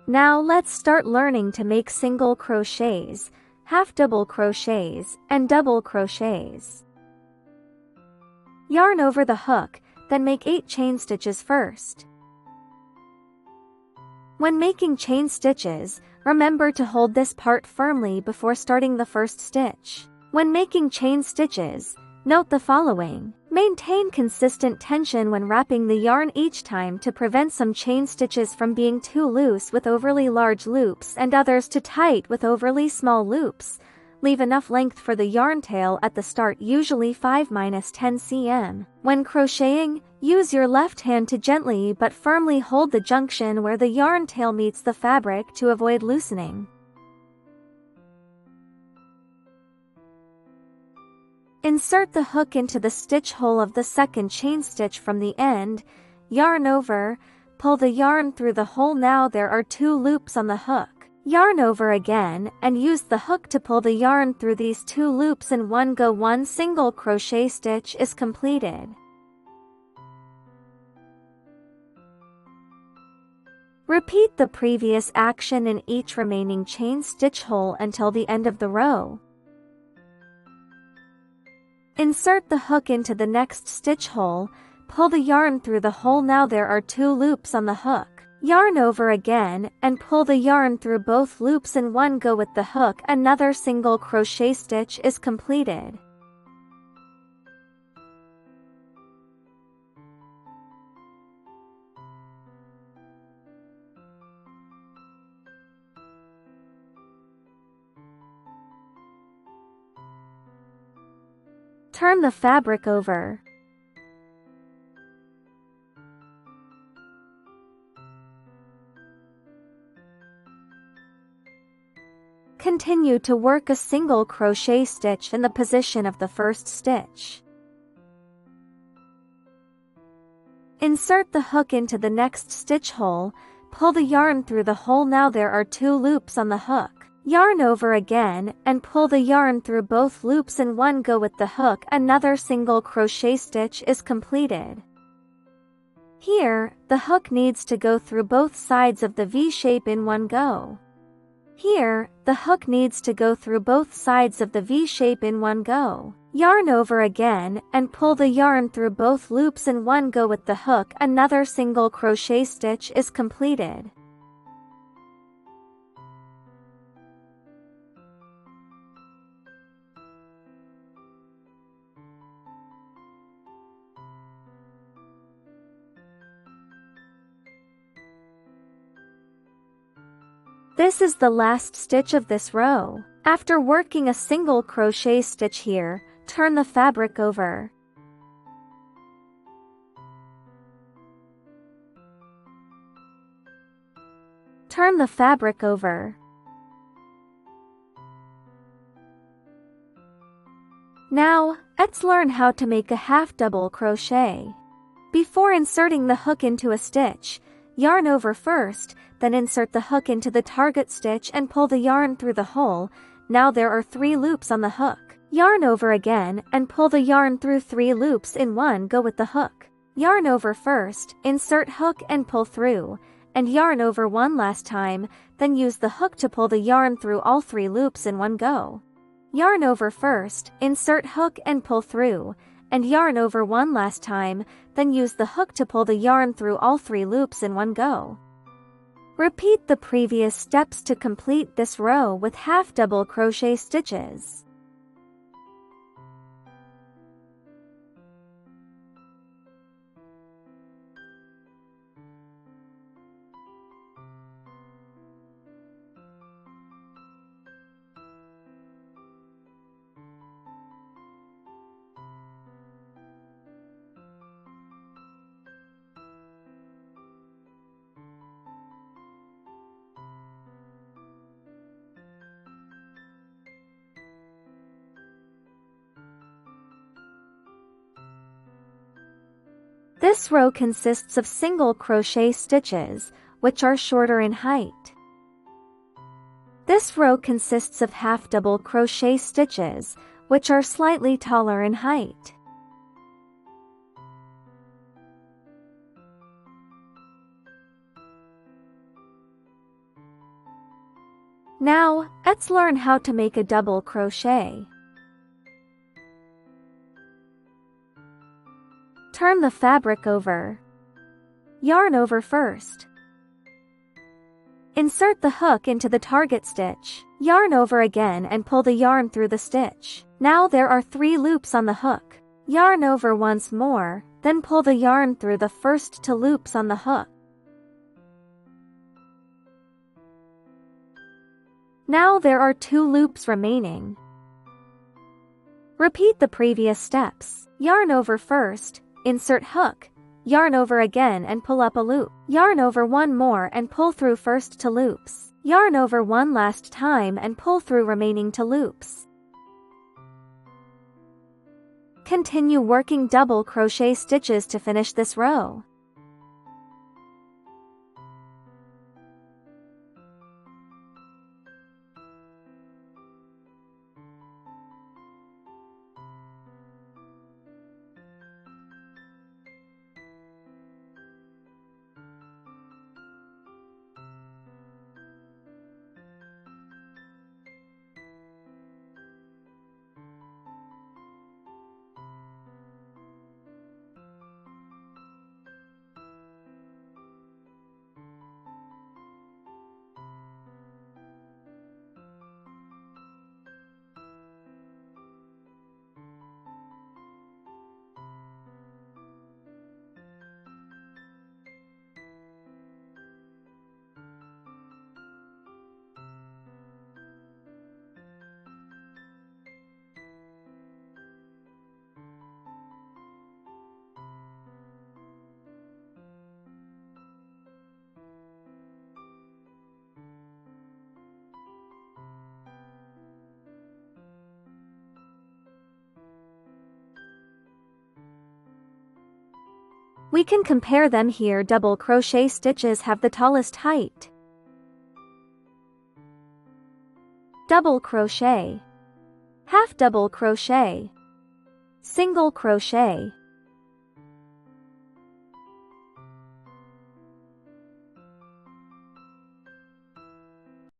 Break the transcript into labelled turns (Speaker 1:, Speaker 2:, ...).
Speaker 1: Now let's start learning to make single crochets, half double crochets, and double crochets. Yarn over the hook, then make 8 chain stitches first. When making chain stitches, remember to hold this part firmly before starting the first stitch. When making chain stitches, note the following. Maintain consistent tension when wrapping the yarn each time to prevent some chain stitches from being too loose with overly large loops and others too tight with overly small loops. Leave enough length for the yarn tail at the start, usually 5-10 cm. When crocheting, use your left hand to gently but firmly hold the junction where the yarn tail meets the fabric to avoid loosening. Insert the hook into the stitch hole of the second chain stitch from the end, yarn over, pull the yarn through the hole. Now there are 2 loops on the hook. Yarn over again and use the hook to pull the yarn through these 2 loops in one go. 1 single crochet stitch is completed. Repeat the previous action in each remaining chain stitch hole until the end of the row. Insert the hook into the next stitch hole, pull the yarn through the hole. Now there are 2 loops on the hook. Yarn over again and pull the yarn through both loops in one go with the hook. Another single crochet stitch is completed. Turn the fabric over. Continue to work a single crochet stitch in the position of the first stitch. Insert the hook into the next stitch hole, pull the yarn through the hole. Now there are 2 loops on the hook. Yarn over again and pull the yarn through both loops in one go with the hook. Another single crochet stitch is completed. Here, the hook needs to go through both sides of the V shape in one go. Here, the hook needs to go through both sides of the V shape in one go. Yarn over again and pull the yarn through both loops in one go with the hook. Another single crochet stitch is completed. This is the last stitch of this row. After working a single crochet stitch here, turn the fabric over. Turn the fabric over. Now, let's learn how to make a half double crochet. Before inserting the hook into a stitch, yarn over first, then insert the hook into the target stitch and pull the yarn through the hole. Now there are 3 loops on the hook. Yarn over again and pull the yarn through 3 loops in one go with the hook. Yarn over first, insert hook and pull through, and yarn over one last time, then use the hook to pull the yarn through all 3 loops in one go. Yarn over first, insert hook and pull through, and yarn over one last time, then use the hook to pull the yarn through all 3 loops in one go. Repeat the previous steps to complete this row with half double crochet stitches. This row consists of single crochet stitches, which are shorter in height. This row consists of half double crochet stitches, which are slightly taller in height. Now, let's learn how to make a double crochet. Turn the fabric over. Yarn over first. Insert the hook into the target stitch. Yarn over again and pull the yarn through the stitch. Now there are 3 loops on the hook. Yarn over once more, then pull the yarn through the first 2 loops on the hook. Now there are 2 loops remaining. Repeat the previous steps. Yarn over first, insert hook, yarn over again and pull up a loop. Yarn over one more and pull through first 2 loops. Yarn over one last time and pull through remaining 2 loops. Continue working double crochet stitches to finish this row. We can compare them here. Double crochet stitches have the tallest height. Double crochet, half double crochet, single crochet.